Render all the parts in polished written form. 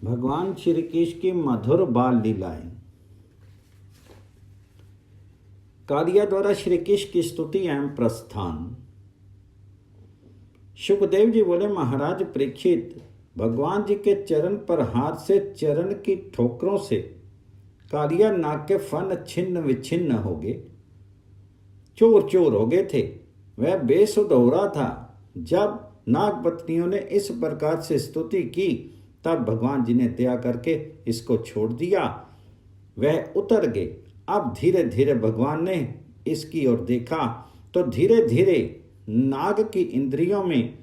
भगवान श्री कृष्ण की मधुर बाल लीलाएं। कालिया द्वारा श्री कृष्ण की स्तुति एवं प्रस्थान। सुखदेव जी बोले, महाराज परीक्षित, भगवान जी के चरण पर हाथ से चरण की ठोकरों से कालिया नाग के फन छिन्न विच्छिन्न हो गए, चूर चूर हो गए थे। वह बेसुध हो रहा था। जब नाग पत्नियों ने इस प्रकार से स्तुति की तब भगवान जी ने दया करके इसको छोड़ दिया। वह उतर गए। अब धीरे धीरे भगवान ने इसकी ओर देखा तो धीरे धीरे नाग की इंद्रियों में,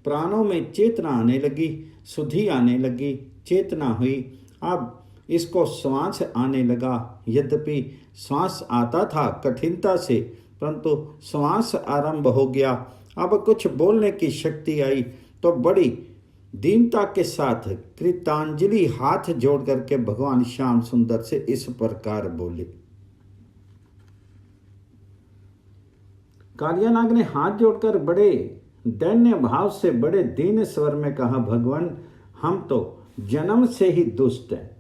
प्राणों में चेतना आने लगी, सुधि आने लगी, चेतना हुई। अब इसको श्वास आने लगा। यद्यपि श्वास आता था कठिनता से, परंतु श्वास आरंभ हो गया। अब कुछ बोलने की शक्ति आई तो बड़ी दीनता के साथ कृतांजलि हाथ जोड़ करके भगवान श्याम सुंदर से इस प्रकार बोले। कालिया नाग ने हाथ जोड़कर बड़े दैन्य भाव से, बड़े दीन स्वर में कहा, भगवान हम तो जन्म से ही दुष्ट हैं।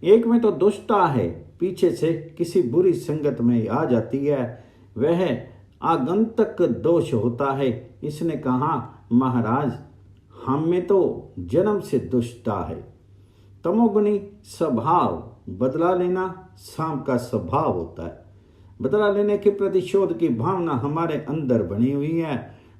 एक में तो दुष्टता है, पीछे से किसी बुरी संगत में आ जाती है, वह आगंतक दोष होता है। इसने कहा, महाराज हम में तो जन्म से दुष्टता है। तमोगुणी स्वभाव, बदला लेना सांप का स्वभाव होता है। बदला लेने के प्रतिशोध की भावना हमारे अंदर बनी हुई है।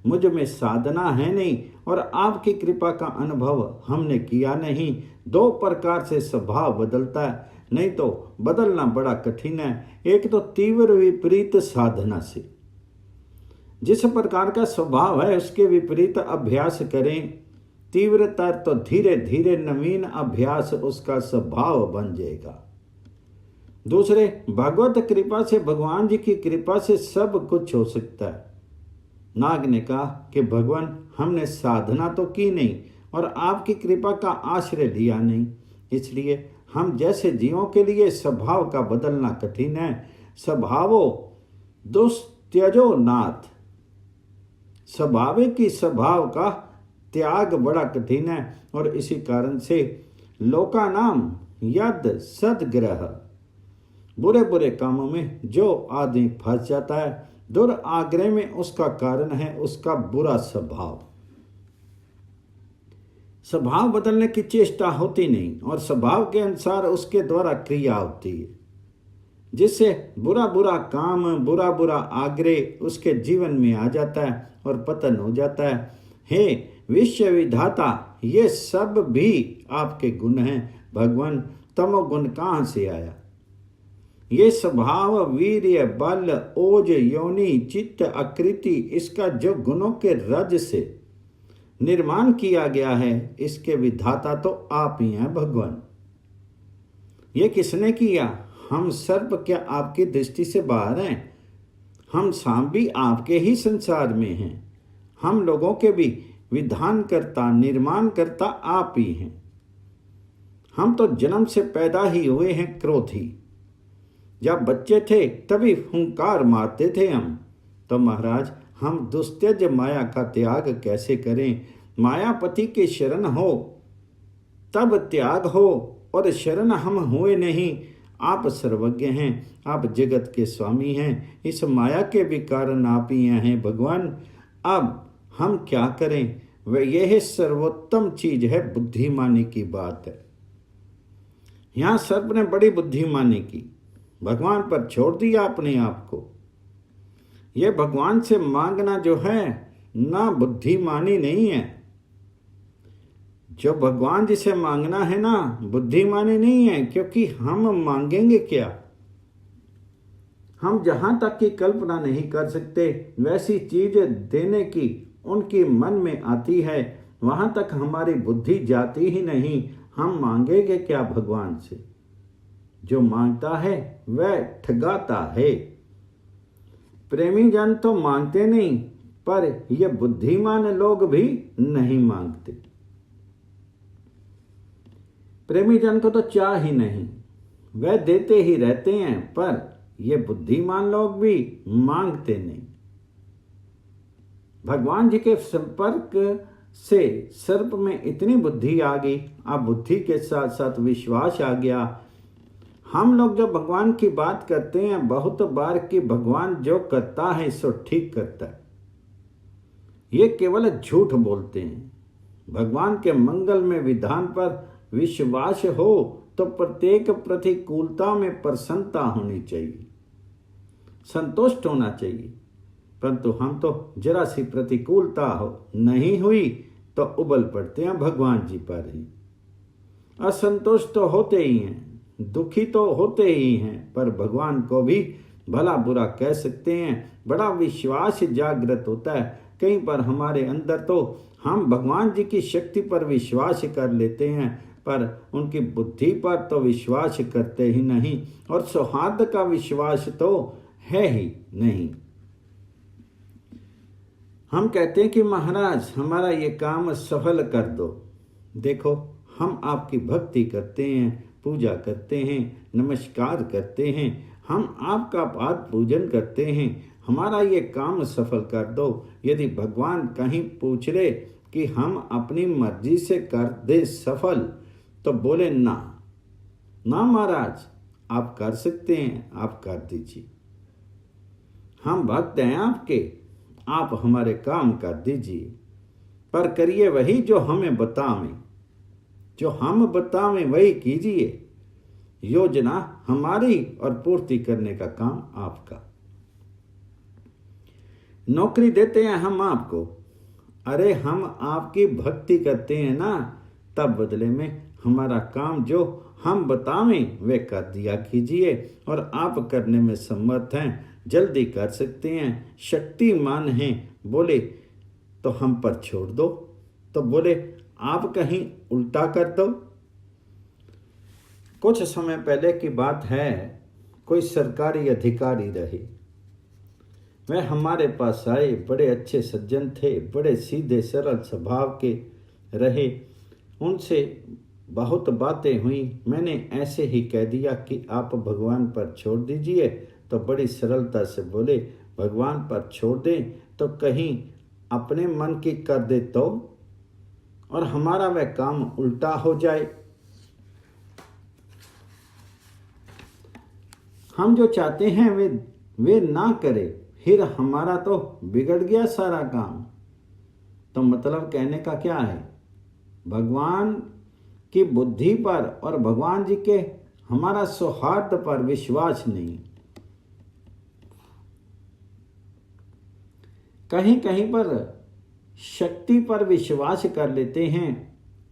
मुझ में साधना है नहीं और आपकी कृपा का अनुभव हमने किया नहीं। दो प्रकार से स्वभाव बदलता है, नहीं तो बदलना बड़ा कठिन है। एक तो तीव्र विपरीत साधना से, जिस प्रकार का स्वभाव है उसके विपरीत अभ्यास करें, तीव्रतर तो धीरे धीरे नवीन अभ्यास उसका स्वभाव बन जाएगा। दूसरे, भगवत कृपा से, भगवान जी की कृपा से सब कुछ हो सकता है। नाग ने कहा कि भगवान हमने साधना तो की नहीं और आपकी कृपा का आश्रय लिया नहीं, इसलिए हम जैसे जीवों के लिए स्वभाव का बदलना कठिन है। स्वभावो दुस्त्यजो नाथ, स्वभाविक की स्वभाव का त्याग बड़ा कठिन है। और इसी कारण से लोका नाम यद सदग्रह, बुरे बुरे कामों में जो आदमी फंस जाता है, दुराग्रह में उसका कारण है उसका बुरा स्वभाव। स्वभाव बदलने की चेष्टा होती नहीं और स्वभाव के अनुसार उसके द्वारा क्रिया होती है, जिससे बुरा बुरा काम, बुरा बुरा आग्रह उसके जीवन में आ जाता है और पतन हो जाता है। हे विश्व विधाता, ये सब भी आपके गुण हैं। भगवान तमोगुण कहाँ से आया? ये स्वभाव, वीर्य, बल, ओज, योनि, चित्त, आकृति, इसका जो गुणों के रज से निर्माण किया गया है, इसके विधाता तो आप ही हैं भगवान। ये किसने किया? हम सर्प क्या आपकी दृष्टि से बाहर हैं? हम सांप भी आपके ही संसार में हैं। हम लोगों के भी विधान करता, निर्माण करता आप ही हैं। हम तो जन्म से पैदा ही हुए हैं क्रोधी। जब बच्चे थे तभी हुंकार मारते थे हम। तो महाराज हम दुस्त्यज माया का त्याग कैसे करें? मायापति के शरण हो तब त्याग हो, और शरण हम हुए नहीं। आप सर्वज्ञ हैं, आप जगत के स्वामी हैं, इस माया के भी कारण आप ही हैं भगवान। अब हम क्या करें? वह यह सर्वोत्तम चीज है, बुद्धिमानी की बात है। यहाँ सर्प ने बड़ी बुद्धिमानी की, भगवान पर छोड़ दिया अपने आप को। यह भगवान से मांगना जो है ना, बुद्धिमानी नहीं है। जो भगवान जी से मांगना है ना, बुद्धिमानी नहीं है, क्योंकि हम मांगेंगे क्या? हम जहां तक की कल्पना नहीं कर सकते वैसी चीज देने की उनकी मन में आती है, वहां तक हमारी बुद्धि जाती ही नहीं। हम मांगेंगे क्या भगवान से? जो मांगता है वह ठगाता है। प्रेमी जन तो मांगते नहीं, पर ये बुद्धिमान लोग भी नहीं मांगते। प्रेमी जन को तो चाह ही नहीं, वह देते ही रहते हैं, पर ये बुद्धिमान लोग भी मांगते नहीं। भगवान जी के संपर्क से सर्प में इतनी बुद्धि आ गई, अब बुद्धि के साथ साथ विश्वास आ गया। हम लोग जो भगवान की बात करते हैं बहुत बार कि भगवान जो करता है सो ठीक करता है, ये केवल झूठ बोलते हैं। भगवान के मंगल में विधान पर विश्वास हो तो प्रत्येक प्रतिकूलता में प्रसन्नता होनी चाहिए, संतुष्ट होना चाहिए। परंतु हम तो जरा सी प्रतिकूलता हो नहीं हुई तो उबल पड़ते हैं भगवान जी पर ही। असंतुष्ट तो होते ही हैं, दुखी तो होते ही हैं, पर भगवान को भी भला बुरा कह सकते हैं। बड़ा विश्वास जागृत होता है कहीं पर हमारे अंदर, तो हम भगवान जी की शक्ति पर विश्वास कर लेते हैं पर उनकी बुद्धि पर तो विश्वास करते ही नहीं, और सौहार्द का विश्वास तो है ही नहीं। हम कहते हैं कि महाराज हमारा ये काम सफल कर दो। देखो हम आपकी भक्ति करते हैं, पूजा करते हैं, नमस्कार करते हैं, हम आपका पाद पूजन करते हैं, हमारा ये काम सफल कर दो। यदि भगवान कहीं पूछ ले कि हम अपनी मर्जी से कर दे सफल, तो बोले ना ना महाराज, आप कर सकते हैं, आप कर दीजिए। हम भक्त हैं आपके, आप हमारे काम कर दीजिए, पर करिए वही जो हमें बतावें, जो हम बतावें वही कीजिए। योजना हमारी और पूर्ति करने का काम आपका। नौकरी देते हैं हम आपको, अरे हम आपकी भक्ति करते हैं ना, तब बदले में हमारा काम जो हम बतावें वे कर दिया कीजिए। और आप करने में समर्थ हैं, जल्दी कर सकते हैं, शक्तिमान हैं। बोले तो हम पर छोड़ दो, तो बोले आप कहीं उल्टा कर दो। कुछ समय पहले की बात है, कोई सरकारी अधिकारी रहे, वह हमारे पास आए, बड़े अच्छे सज्जन थे, बड़े सीधे सरल स्वभाव के रहे। उनसे बहुत बातें हुई, मैंने ऐसे ही कह दिया कि आप भगवान पर छोड़ दीजिए, तो बड़ी सरलता से बोले भगवान पर छोड़ दें तो कहीं अपने मन की कर दे तो, और हमारा वह काम उल्टा हो जाए। हम जो चाहते हैं वे ना करे, फिर हमारा तो बिगड़ गया सारा काम। तो मतलब कहने का क्या है, भगवान की बुद्धि पर और भगवान जी के हमारा सौहार्द पर विश्वास नहीं। कहीं कहीं पर शक्ति पर विश्वास कर लेते हैं,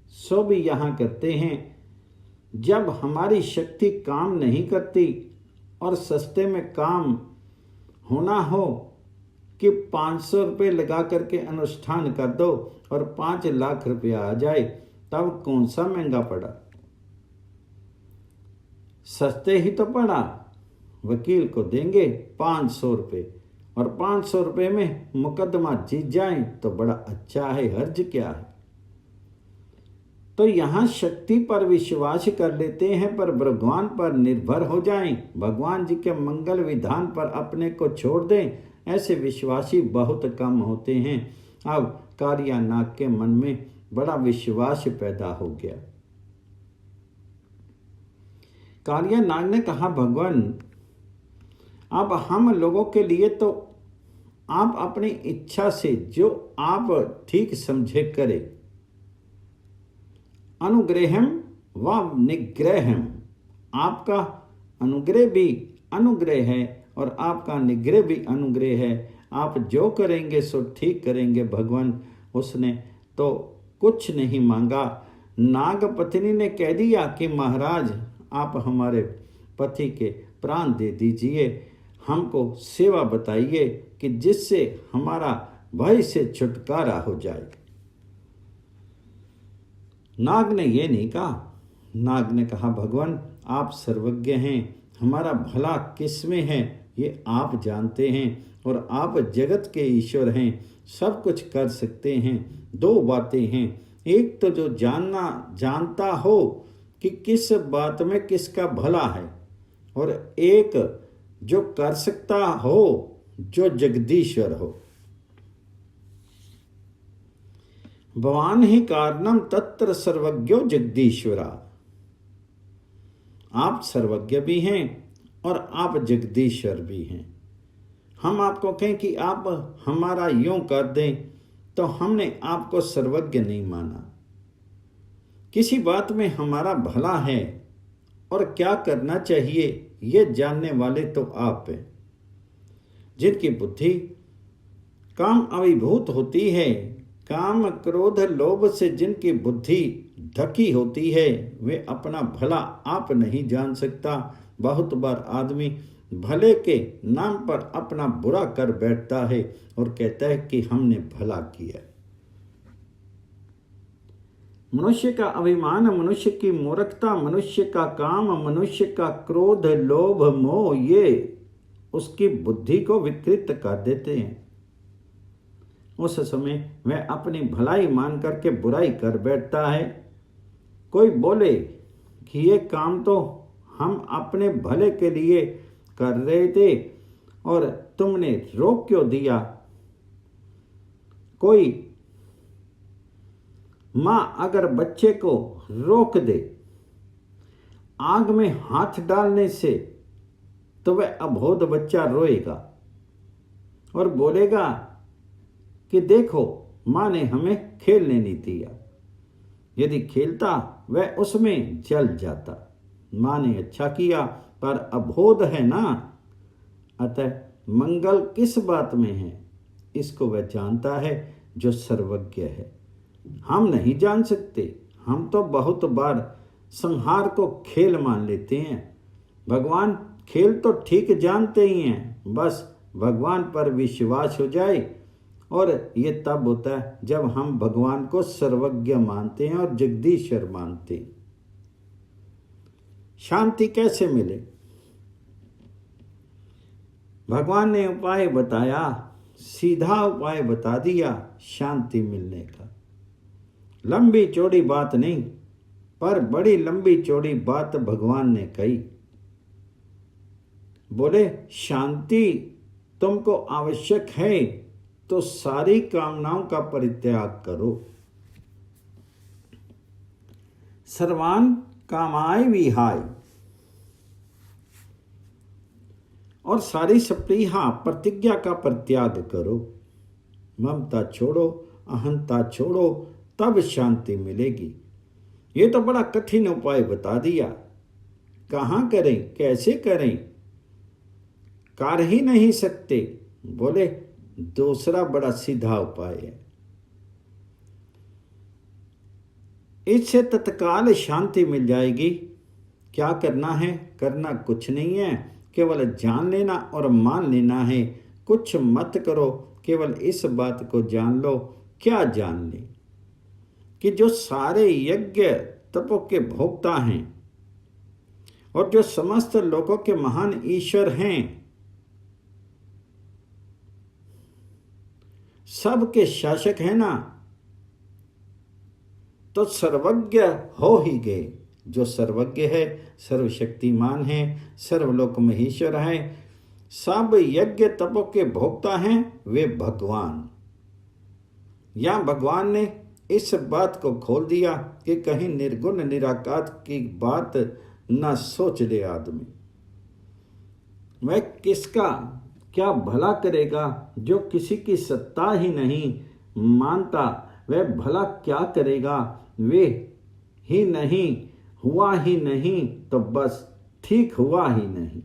सो भी यहाँ करते हैं। जब हमारी शक्ति काम नहीं करती और सस्ते में काम होना हो कि 500 रुपये लगा करके अनुष्ठान कर दो और 5 लाख रुपया आ जाए, तब कौन सा महंगा पड़ा? सस्ते ही तो पड़ा। वकील को देंगे 500 रुपये और 500 रुपये में मुकदमा जीत जाए तो बड़ा अच्छा है, हर्ज क्या है। तो यहाँ शक्ति पर विश्वास कर लेते हैं पर भगवान पर निर्भर हो जाएं, भगवान जी के मंगल विधान पर अपने को छोड़ दें, ऐसे विश्वासी बहुत कम होते हैं। अब कालिया नाग के मन में बड़ा विश्वास पैदा हो गया। कालिया नाग ने कहा भगवान, अब हम लोगों के लिए तो आप अपनी इच्छा से जो आप ठीक समझे करें, अनुग्रहम व निग्रहम, आपका अनुग्रह भी अनुग्रह है और आपका निग्रह भी अनुग्रह है। आप जो करेंगे सो ठीक करेंगे भगवान। उसने तो कुछ नहीं मांगा। नाग पत्नी ने कह दिया कि महाराज आप हमारे पति के प्राण दे दीजिए, हमको सेवा बताइए कि जिससे हमारा भय से छुटकारा हो जाए। नाग ने ये नहीं कहा। नाग ने कहा भगवान आप सर्वज्ञ हैं, हमारा भला किसमें है ये आप जानते हैं और आप जगत के ईश्वर हैं, सब कुछ कर सकते हैं। 2 बातें हैं, एक तो जो जानता हो कि किस बात में किसका भला है, और एक जो कर सकता हो, जो जगदीश्वर हो। भवान ही कारणम तत्र सर्वज्ञो जगदीश्वरा। आप सर्वज्ञ भी हैं और आप जगदीश्वर भी हैं। हम आपको कहें कि आप हमारा यूं कर दें तो हमने आपको सर्वज्ञ नहीं माना। किसी बात में हमारा भला है और क्या करना चाहिए ये जानने वाले तो आप हैं। जिनकी बुद्धि काम अभिभूत होती है, काम क्रोध लोभ से जिनकी बुद्धि ढकी होती है, वे अपना भला आप नहीं जान सकता। बहुत बार आदमी भले के नाम पर अपना बुरा कर बैठता है और कहता है कि हमने भला किया। मनुष्य का अभिमान, मनुष्य की मूर्खता, मनुष्य का काम, मनुष्य का क्रोध लोभ मोह, ये उसकी बुद्धि को विकृत कर देते हैं। उस समय वह अपनी भलाई मान करके बुराई कर बैठता है। कोई बोले कि ये काम तो हम अपने भले के लिए कर रहे थे और तुमने रोक क्यों दिया। कोई माँ अगर बच्चे को रोक दे आग में हाथ डालने से, तो वह अबोध बच्चा रोएगा और बोलेगा कि देखो माँ ने हमें खेलने नहीं दिया। यदि खेलता वह उसमें जल जाता। माँ ने अच्छा किया, पर अबोध है ना, अतः मंगल किस बात में है इसको वह जानता है जो सर्वज्ञ है। हम नहीं जान सकते। हम तो बहुत बार संहार को खेल मान लेते हैं। भगवान खेल तो ठीक जानते ही हैं, बस भगवान पर विश्वास हो जाए। और ये तब होता है जब हम भगवान को सर्वज्ञ मानते हैं और जगदीश्वर मानते हैं। शांति कैसे मिले? भगवान ने उपाय बताया, सीधा उपाय बता दिया शांति मिलने का। लंबी चौड़ी बात नहीं, पर बड़ी लंबी चौड़ी बात भगवान ने कही। बोले शांति तुमको आवश्यक है तो सारी कामनाओं का परित्याग करो। सर्वान कामाय विहाय, और सारी सप्रीहा प्रतिज्ञा का परित्याग करो। ममता छोड़ो, अहंता छोड़ो, तब शांति मिलेगी। ये तो बड़ा कठिन उपाय बता दिया। कहाँ करें, कैसे करें, कर ही नहीं सकते। बोले दूसरा बड़ा सीधा उपाय है, इससे तत्काल शांति मिल जाएगी। क्या करना है? करना कुछ नहीं है, केवल जान लेना और मान लेना है। कुछ मत करो, केवल इस बात को जान लो। क्या जान ले? कि जो सारे यज्ञ तपों के भोक्ता हैं और जो समस्त लोगों के महान ईश्वर हैं, सबके शासक है ना, तो सर्वज्ञ हो ही गए। जो सर्वज्ञ है, सर्वशक्तिमान है, सर्वलोक महेश्वर है, सब यज्ञ तपों के भोक्ता हैं, वे भगवान। या भगवान ने इस बात को खोल दिया कि कहीं निर्गुण निराकार की बात न सोच ले आदमी। वह किसका क्या भला करेगा? जो किसी की सत्ता ही नहीं मानता, वह भला क्या करेगा? वे ही नहीं, हुआ ही नहीं, तो बस ठीक हुआ ही नहीं।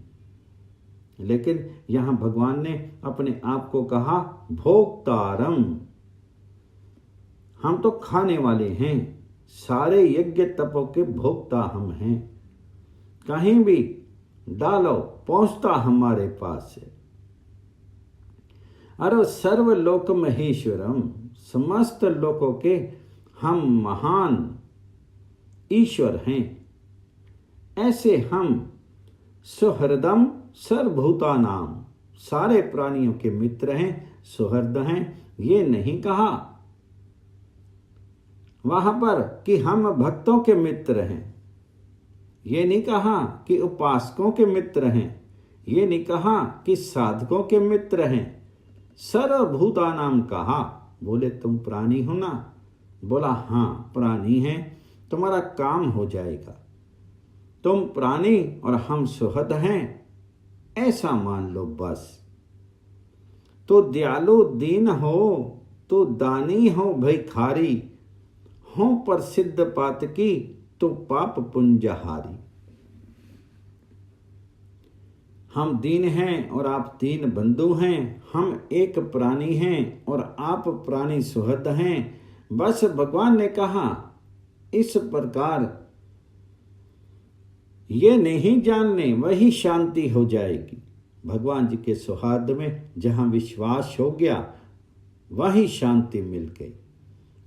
लेकिन यहां भगवान ने अपने आप को कहा भोक्तारम। हम तो खाने वाले हैं, सारे यज्ञ तपों के भोक्ता हम हैं। कहीं भी डालो पहुंचता हमारे पास है। अरे सर्वलोक महेश्वरम, समस्त लोकों के हम महान ईश्वर हैं। ऐसे हम सुहृदम सर्वभूतानाम, सारे प्राणियों के मित्र हैं, सुहृद हैं। ये नहीं कहा वहां पर कि हम भक्तों के मित्र हैं। ये नहीं कहा कि उपासकों के मित्र हैं। ये नहीं कहा कि साधकों के मित्र हैं। सर्वभूतानाम कहा। बोले तुम प्राणी हो ना, बोला, हाँ प्राणी हैं, तुम्हारा काम हो जाएगा। तुम प्राणी और हम सुहृद हैं, ऐसा मान लो बस। तो दयालु दीन हो, तो दानी हो भिखारी, हो प्रसिद्ध पातकी, तो पाप पुंजहारी। हम दीन हैं और आप दीन बंधु हैं, हम एक प्राणी हैं और आप प्राणी सुहृद हैं। बस भगवान ने कहा, इस प्रकार ये नहीं जानने वही शांति हो जाएगी। भगवान जी के सौहार्द में जहां विश्वास हो गया वही शांति मिल गई।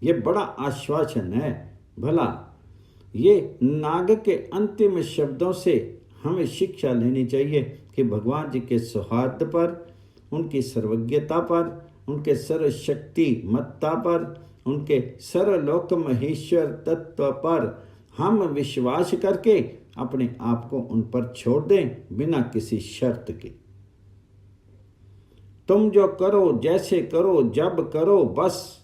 ये बड़ा आश्वासन है। भला ये नाग के अंतिम शब्दों से हमें शिक्षा लेनी चाहिए कि भगवान जी के सौहार्द पर, उनकी सर्वज्ञता पर, उनके सर्वशक्तिमत्ता पर, उनके सर्वलोक महेश्वर तत्व पर हम विश्वास करके अपने आप को उन पर छोड़ दें बिना किसी शर्त के। तुम जो करो, जैसे करो, जब करो, बस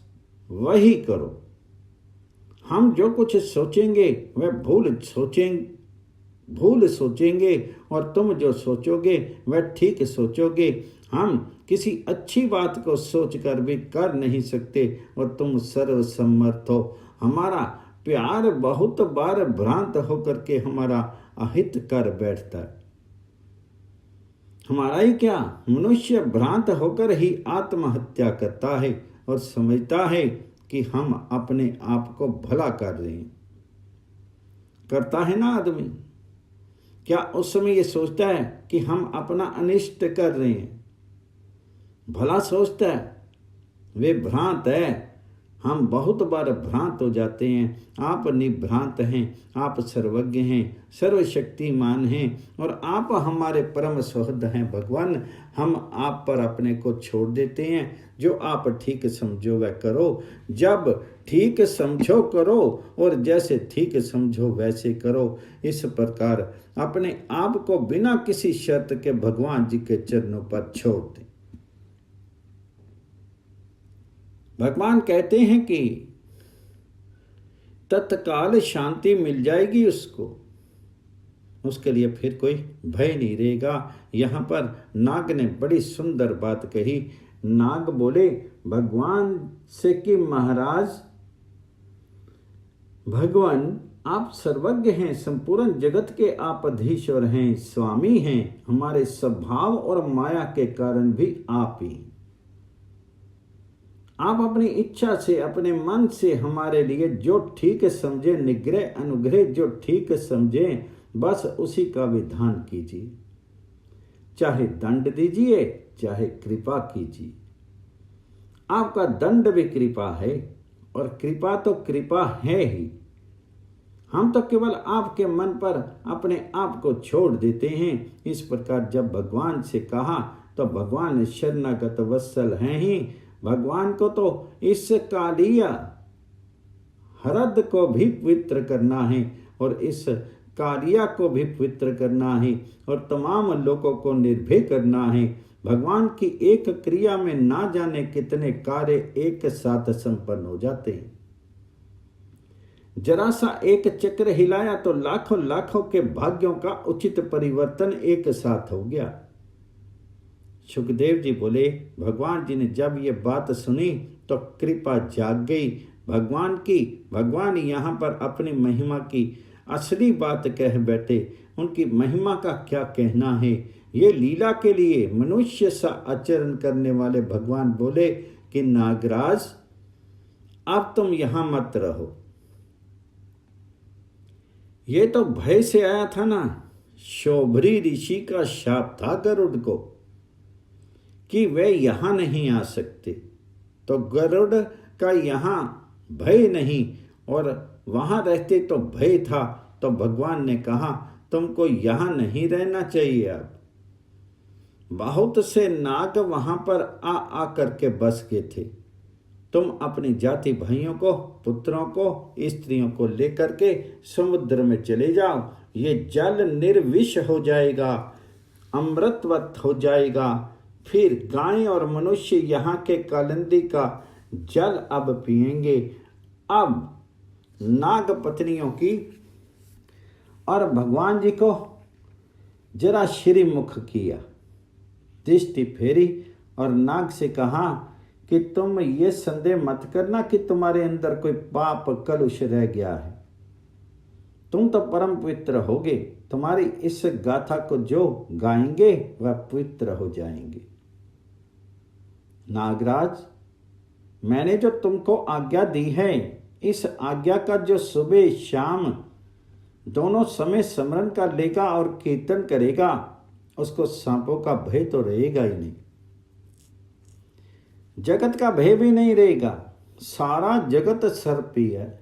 वही करो। हम जो कुछ सोचेंगे वह भूल सोचेंगे और तुम जो सोचोगे वह ठीक सोचोगे। हम किसी अच्छी बात को सोचकर भी कर नहीं सकते और तुम सर्वसमर्थ हो। हमारा प्यार बहुत बार भ्रांत होकर के हमारा अहित कर बैठता है। हमारा ही क्या, मनुष्य भ्रांत होकर ही आत्महत्या करता है और समझता है कि हम अपने आप को भला कर रहे हैं। करता है ना आदमी? क्या उस समय ये सोचता है कि हम अपना अनिष्ट कर रहे हैं? भला सोचता है? वे भ्रांत है। हम बहुत बार भ्रांत हो जाते हैं। आप निभ्रांत हैं, आप सर्वज्ञ हैं, सर्वशक्तिमान हैं और आप हमारे परम सुहृद हैं भगवान। हम आप पर अपने को छोड़ देते हैं। जो आप ठीक समझो वह करो, जब ठीक समझो करो और जैसे ठीक समझो वैसे करो। इस प्रकार अपने आप को बिना किसी शर्त के भगवान जी के चरणों पर छोड़ दें। भगवान कहते हैं कि तत्काल शांति मिल जाएगी उसको, उसके लिए फिर कोई भय नहीं रहेगा। यहाँ पर नाग ने बड़ी सुंदर बात कही। नाग बोले भगवान से कि महाराज, भगवान आप सर्वज्ञ हैं, संपूर्ण जगत के आप अधीश्वर हैं, स्वामी हैं। हमारे स्वभाव और माया के कारण भी आप ही। आप अपनी इच्छा से, अपने मन से हमारे लिए जो ठीक समझे, निग्रह अनुग्रह जो ठीक समझे, बस उसी का विधान कीजिए। चाहे दंड दीजिए, चाहे कृपा कीजिए। आपका दंड भी कृपा है और कृपा तो कृपा है ही। हम तो केवल आपके मन पर अपने आप को छोड़ देते हैं। इस प्रकार जब भगवान से कहा तो भगवान शरणागत वत्सल हैं ही। भगवान को तो इस कालिया हरद को भी पवित्र करना है और इस कालिया को भी पवित्र करना है और तमाम लोगों को निर्भय करना है। भगवान की एक क्रिया में ना जाने कितने कार्य एक साथ संपन्न हो जाते हैं। जरा सा एक चक्र हिलाया तो लाखों लाखों के भाग्यों का उचित परिवर्तन एक साथ हो गया। सुखदेव जी बोले, भगवान जी ने जब ये बात सुनी तो कृपा जाग गई भगवान की। भगवान यहाँ पर अपनी महिमा की असली बात कह बैठे। उनकी महिमा का क्या कहना है। ये लीला के लिए मनुष्य सा आचरण करने वाले भगवान बोले कि नागराज अब तुम यहाँ मत रहो। ये तो भय से आया था ना। शोभरी ऋषि का शाप था गरुड़ को कि वे यहाँ नहीं आ सकते। तो गरुड़ का यहाँ भय नहीं और वहाँ रहते तो भय था। तो भगवान ने कहा तुमको यहाँ नहीं रहना चाहिए। अब बहुत से नाग वहाँ पर आ आकर के बस गए थे। तुम अपनी जाति भाइयों को, पुत्रों को, स्त्रियों को लेकर के समुद्र में चले जाओ। ये जल निर्विष हो जाएगा, अमृतवत हो जाएगा। फिर गाय और मनुष्य यहाँ के कालिंदी का जल अब पिएंगे। अब नाग पत्नियों की और भगवान जी को जरा श्रीमुख किया, दृष्टि फेरी और नाग से कहा कि तुम ये संदेह मत करना कि तुम्हारे अंदर कोई पाप कलुष रह गया है। तुम तो परम पवित्र होगे। तुम्हारी इस गाथा को जो गाएंगे वह पवित्र हो जाएंगे। नागराज, मैंने जो तुमको आज्ञा दी है, इस आज्ञा का जो सुबह शाम दोनों समय स्मरण कर लेगा और कीर्तन करेगा, उसको सांपों का भय तो रहेगा ही नहीं, जगत का भय भी नहीं रहेगा। सारा जगत सर्पी है,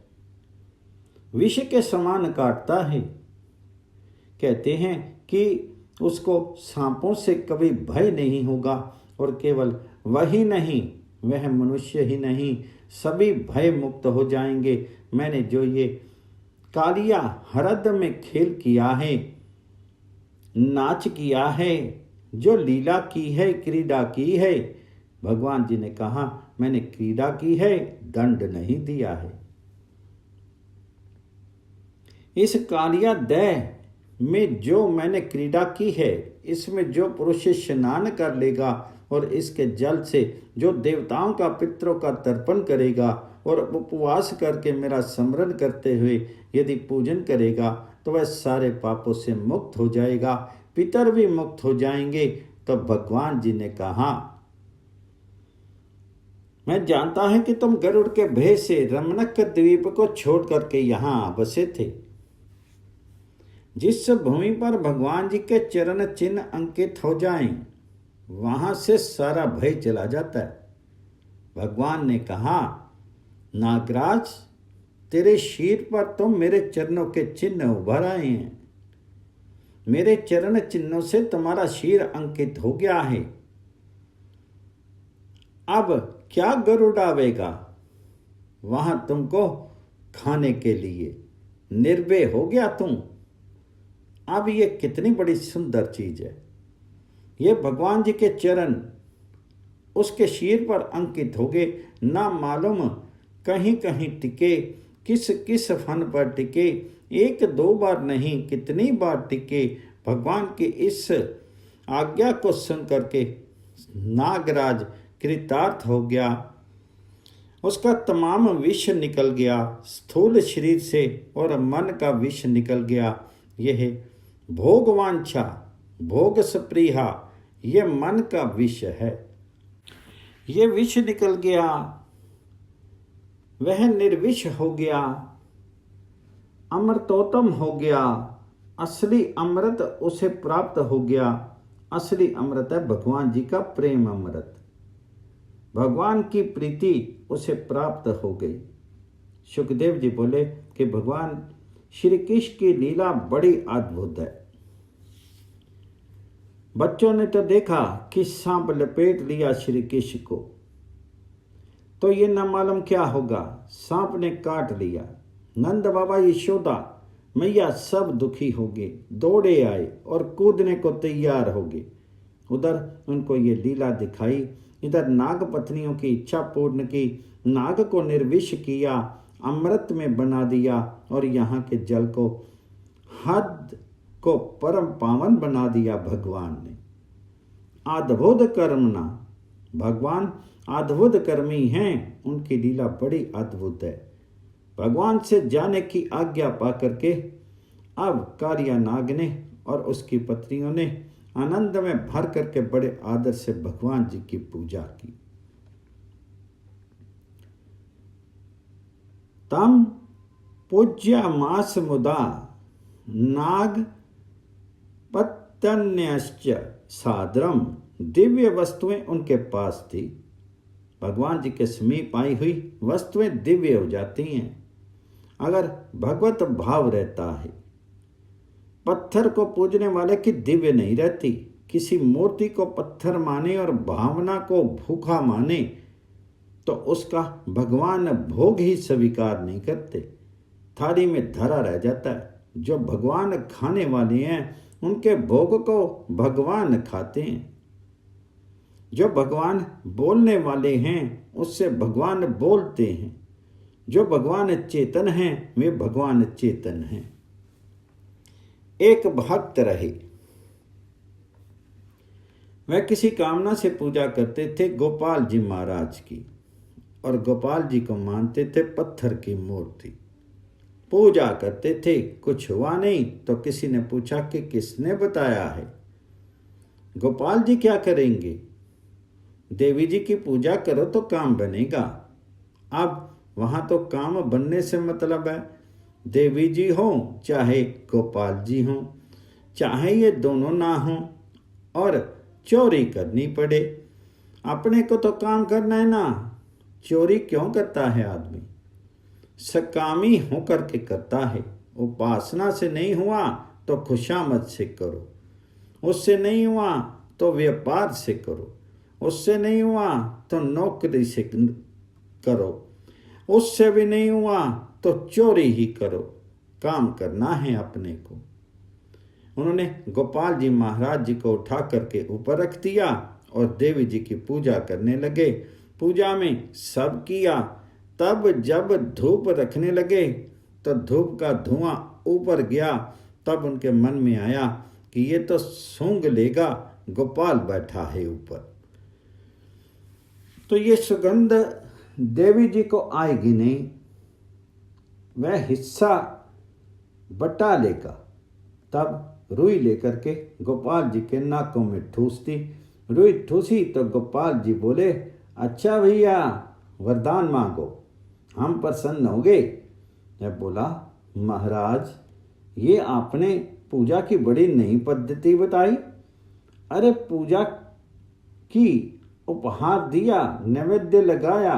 विष के समान काटता है। कहते हैं कि उसको सांपों से कभी भय नहीं होगा, और केवल वही नहीं, वह मनुष्य ही नहीं, सभी भय मुक्त हो जाएंगे। मैंने जो ये कालिया हरद में खेल किया है, नाच किया है, जो लीला की है, क्रीड़ा की है, भगवान जी ने कहा मैंने क्रीड़ा की है, दंड नहीं दिया है। इस कालिया दह में जो मैंने क्रीड़ा की है, इसमें जो पुरुष स्नान कर लेगा और इसके जल से जो देवताओं का पितरों का तर्पण करेगा और उपवास करके मेरा स्मरण करते हुए यदि पूजन करेगा, तो वह सारे पापों से मुक्त हो जाएगा, पितर भी मुक्त हो जाएंगे। तो भगवान जी ने कहा, मैं जानता हूं कि तुम गरुड़ के भय से रमणक द्वीप को छोड़ करके यहां बसे थे। जिस भूमि पर भगवान जी के चरण चिन्ह अंकित हो जाएं, वहां से सारा भय चला जाता है। भगवान ने कहा, नागराज, तेरे शीर पर तो मेरे चरणों के चिन्ह उभर आए हैं। मेरे चरण चिन्हों से तुम्हारा शीर अंकित हो गया है। अब क्या गरुड़ आवेगा वहां तुमको खाने के लिए? निर्भय हो गया तुम। अब ये कितनी बड़ी सुंदर चीज है। ये भगवान जी के चरण उसके शीर पर अंकित हो गए। ना मालूम कहीं कहीं टिके, किस किस फन पर टिके, एक दो बार नहीं कितनी बार टिके। भगवान की इस आज्ञा को सुन करके नागराज कृतार्थ हो गया। उसका तमाम विष निकल गया, स्थूल शरीर से और मन का विष निकल गया। यह भोगवांछा, भोग स्पृहा, यह मन का विष है। यह विष निकल गया, वह निर्विष हो गया, अमृतोत्तम हो गया। असली अमृत उसे प्राप्त हो गया। असली अमृत है भगवान जी का प्रेम अमृत। भगवान की प्रीति उसे प्राप्त हो गई। सुखदेव जी बोले कि भगवान श्री कृष्ण की लीला बड़ी अद्भुत है। बच्चों ने तो देखा कि सांप लपेट लिया श्री कृष्ण को, तो ये न मालूम क्या होगा, सांप ने काट लिया। नंद बाबा यशोदा मैया सब दुखी हो गए, दौड़े आए और कूदने को तैयार हो गए। उधर उनको ये लीला दिखाई, इधर नाग पत्नियों की इच्छा पूर्ण की, नाग को निर्विष किया, अमृत में बना दिया और यहाँ के जल को, हद को परम पावन बना दिया भगवान ने। अद्भुत कर्मना, भगवान अद्भुत कर्मी हैं, उनकी लीला बड़ी अद्भुत है। भगवान से जाने की आज्ञा पा करके अब कालिया नाग ने और उसकी पत्नियों ने आनंद में भर करके बड़े आदर से भगवान जी की पूजा की। तम पूज्य मास मुदा नाग पत्तन्यश्च सादरम, दिव्य वस्तुएं उनके पास थी। भगवान जी के समीप आई हुई वस्तुएं दिव्य हो जाती हैं अगर भगवत भाव रहता है। पत्थर को पूजने वाले की दिव्य नहीं रहती। किसी मूर्ति को पत्थर माने और भावना को भूखा माने तो उसका भगवान भोग ही स्वीकार नहीं करते, थाली में धरा रह जाता है। जो भगवान खाने वाले हैं उनके भोग को भगवान खाते हैं। जो भगवान बोलने वाले हैं उससे भगवान बोलते हैं। जो भगवान चेतन हैं वे भगवान चेतन हैं। एक भक्त रहे, वह किसी कामना से पूजा करते थे गोपाल जी महाराज की, और गोपाल जी को मानते थे पत्थर की मूर्ति। पूजा करते थे, कुछ हुआ नहीं तो किसी ने पूछा कि किसने बताया है, गोपाल जी क्या करेंगे, देवी जी की पूजा करो तो काम बनेगा। अब वहाँ तो काम बनने से मतलब है, देवी जी हो चाहे गोपाल जी हो, चाहे ये दोनों ना हो और चोरी करनी पड़े, अपने को तो काम करना है ना। चोरी क्यों करता है आदमी, सकामी होकर के करता है। उपासना से नहीं हुआ तो खुशामद से करो, उससे नहीं हुआ तो व्यापार से करो, उससे नहीं हुआ तो नौकरी से करो, उससे भी नहीं हुआ तो चोरी ही करो, काम करना है अपने को। उन्होंने गोपाल जी महाराज जी को उठा करके ऊपर रख दिया और देवी जी की पूजा करने लगे। पूजा में सब किया, तब जब धूप रखने लगे तो धूप का धुआं ऊपर गया। तब उनके मन में आया कि ये तो सूंघ लेगा, गोपाल बैठा है ऊपर, तो ये सुगंध देवी जी को आएगी नहीं, वह हिस्सा बटा लेगा। तब रुई लेकर के गोपाल जी के नाकों में ठूसती, रुई ठूसी तो गोपाल जी बोले, अच्छा भैया वरदान मांगो, हम प्रसन्न हो गए। जब बोला, महाराज ये आपने पूजा की बड़ी नई पद्धति बताई, अरे पूजा की, उपहार दिया, नैवेद्य लगाया,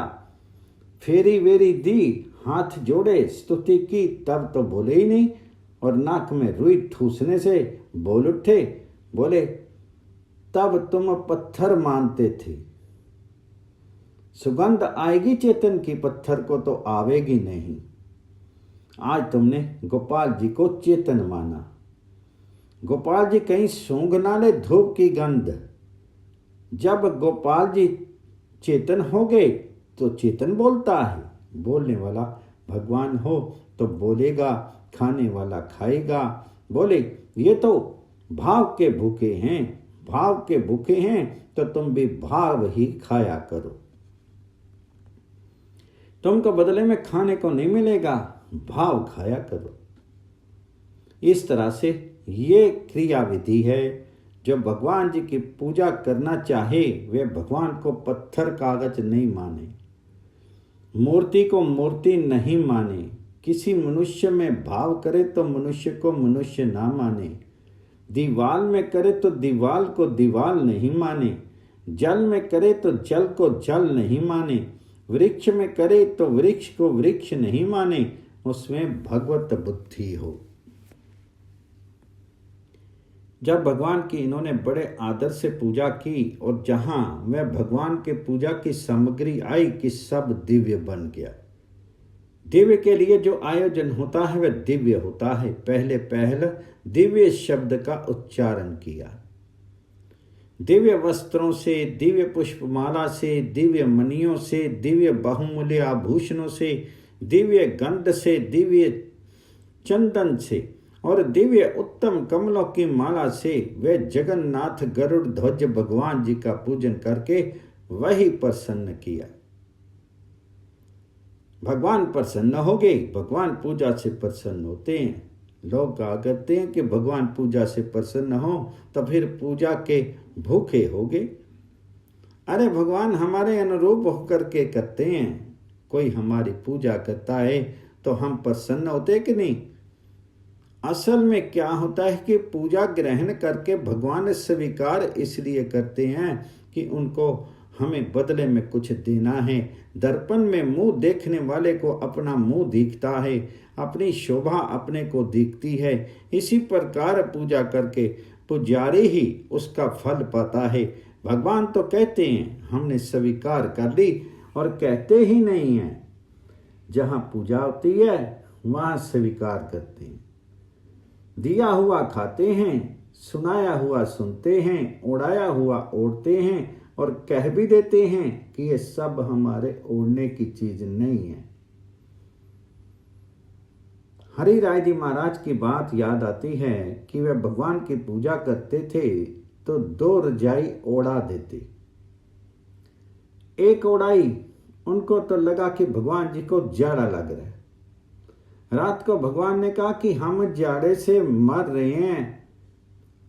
फेरी वेरी दी, हाथ जोड़े, स्तुति की, तब तो बोले ही नहीं, और नाक में रुई ठूसने से बोल उठे। बोले, तब तुम पत्थर मानते थे, सुगंध आएगी चेतन की, पत्थर को तो आवेगी नहीं। आज तुमने गोपाल जी को चेतन माना, गोपाल जी कहीं सूंघ ना ले धूप की गंध। जब गोपाल जी चेतन हो गए तो चेतन बोलता है, बोलने वाला भगवान हो तो बोलेगा, खाने वाला खाएगा। बोले, ये तो भाव के भूखे हैं, भाव के भूखे हैं तो तुम भी भाव ही खाया करो, तुमको बदले में खाने को नहीं मिलेगा, भाव खाया करो। इस तरह से ये क्रिया विधि है। जो भगवान जी की पूजा करना चाहे वे भगवान को पत्थर कागज नहीं माने, मूर्ति को मूर्ति नहीं माने, किसी मनुष्य में भाव करे तो मनुष्य को मनुष्य ना माने, दीवाल में करे तो दीवाल को दीवाल नहीं माने, जल में करे तो जल को जल नहीं माने, वृक्ष में करे तो वृक्ष को वृक्ष नहीं माने, उसमें भगवत बुद्धि हो। जब भगवान की इन्होंने बड़े आदर से पूजा की और जहां वह भगवान के पूजा की सामग्री आई कि सब दिव्य बन गया। दिव्य के लिए जो आयोजन होता है वह दिव्य होता है। पहले दिव्य शब्द का उच्चारण किया, दिव्य वस्त्रों से, दिव्य पुष्पमाला से, दिव्य मणियों से, दिव्य बहुमूल्य आभूषणों से, दिव्य गंध से, दिव्य चंदन से और दिव्य उत्तम कमलों की माला से वे जगन्नाथ गरुड़ ध्वज भगवान जी का पूजन करके वही प्रसन्न किया। भगवान प्रसन्न हो गए। भगवान पूजा से प्रसन्न होते हैं। लोग कहा करते हैं कि भगवान पूजा से प्रसन्न हो तो फिर पूजा के भूखे हो गए। अरे भगवान हमारे अनुरूप होकर के करते हैं। कोई हमारी पूजा करता है तो हम प्रसन्न होते कि नहीं? असल में क्या होता है कि पूजा ग्रहण करके भगवान स्वीकार इसलिए करते हैं कि उनको हमें बदले में कुछ देना है। दर्पण में मुंह देखने वाले को अपना मुंह दिखता है, अपनी शोभा अपने को दिखती है। इसी प्रकार पूजा करके पुजारी ही उसका फल पाता है। भगवान तो कहते हैं हमने स्वीकार कर ली और कहते ही नहीं हैं। जहाँ पूजा होती है वहाँ स्वीकार करते हैं। दिया हुआ खाते हैं, सुनाया हुआ सुनते हैं, उड़ाया हुआ ओढ़ते हैं और कह भी देते हैं कि ये सब हमारे ओढ़ने की चीज नहीं है। हरि राय जी महाराज की बात याद आती है कि वे भगवान की पूजा करते थे तो 2 रजाई ओढ़ा देते। एक ओढ़ाई उनको तो लगा कि भगवान जी को जाड़ा लग रहा है। रात को भगवान ने कहा कि हम जाड़े से मर रहे हैं।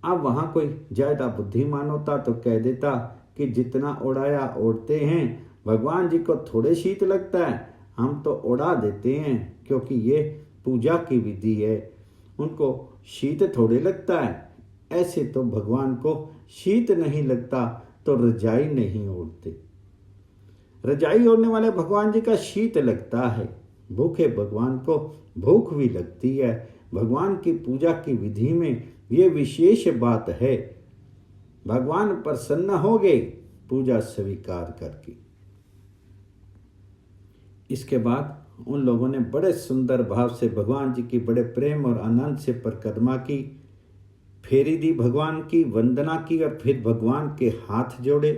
अब वहां कोई ज्यादा बुद्धिमान होता तो कह देता कि जितना ओढ़ाया ओढ़ते हैं, भगवान जी को थोड़े शीत लगता है, हम तो ओढ़ा देते हैं क्योंकि ये पूजा की विधि है, उनको शीत थोड़े लगता है। ऐसे तो भगवान को शीत नहीं लगता तो रजाई नहीं ओढ़ते। रजाई ओढ़ने वाले भगवान जी का शीत लगता है। भूखे भगवान को भूख भी लगती है। भगवान की पूजा की विधि में ये विशेष बात है। भगवान प्रसन्न हो गए पूजा स्वीकार करके। इसके बाद उन लोगों ने बड़े सुंदर भाव से भगवान जी की बड़े प्रेम और आनंद से परिक्रमा की, फेरी दी, भगवान की वंदना की और फिर भगवान के हाथ जोड़े।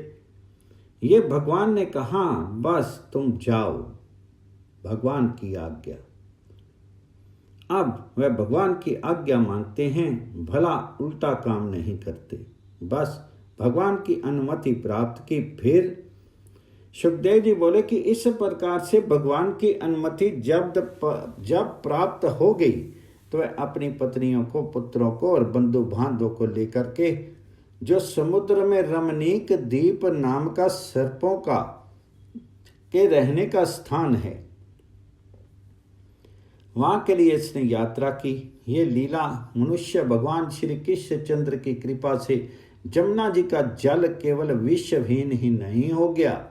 ये भगवान ने कहा बस तुम जाओ, भगवान की आज्ञा। अब वह भगवान की आज्ञा मानते हैं, भला उल्टा काम नहीं करते। बस भगवान की अनुमति प्राप्त की। फिर सुखदेव जी बोले कि इस प्रकार से भगवान की अनुमति जब प्राप्त हो गई तो वह अपनी पत्नियों को, पुत्रों को और बंधु बांधवों को लेकर के जो समुद्र में रमणीक द्वीप नाम का सर्पों का के रहने का स्थान है, वहां के लिए इसने यात्रा की। ये लीला मनुष्य भगवान श्री कृष्णचंद्र की कृपा से जमुना जी का जल केवल विषहीन ही नहीं हो गया,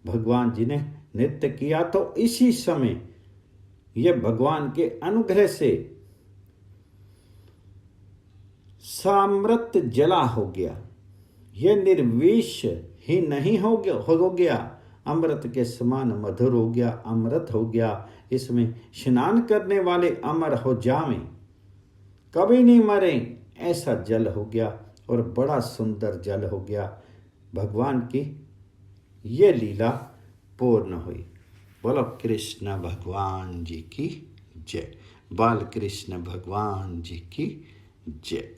भगवान जी ने नृत्य किया तो इसी समय यह भगवान के अनुग्रह से सामृत जला हो गया। यह निर्विष ही नहीं हो गया, अमृत के समान मधुर हो गया, अमृत हो गया। इसमें स्नान करने वाले अमर हो जावें, कभी नहीं मरे, ऐसा जल हो गया और बड़ा सुंदर जल हो गया। भगवान की ये लीला पूर्ण हुई। बोलो कृष्ण भगवान जी की जय। बाल कृष्ण भगवान जी की जय।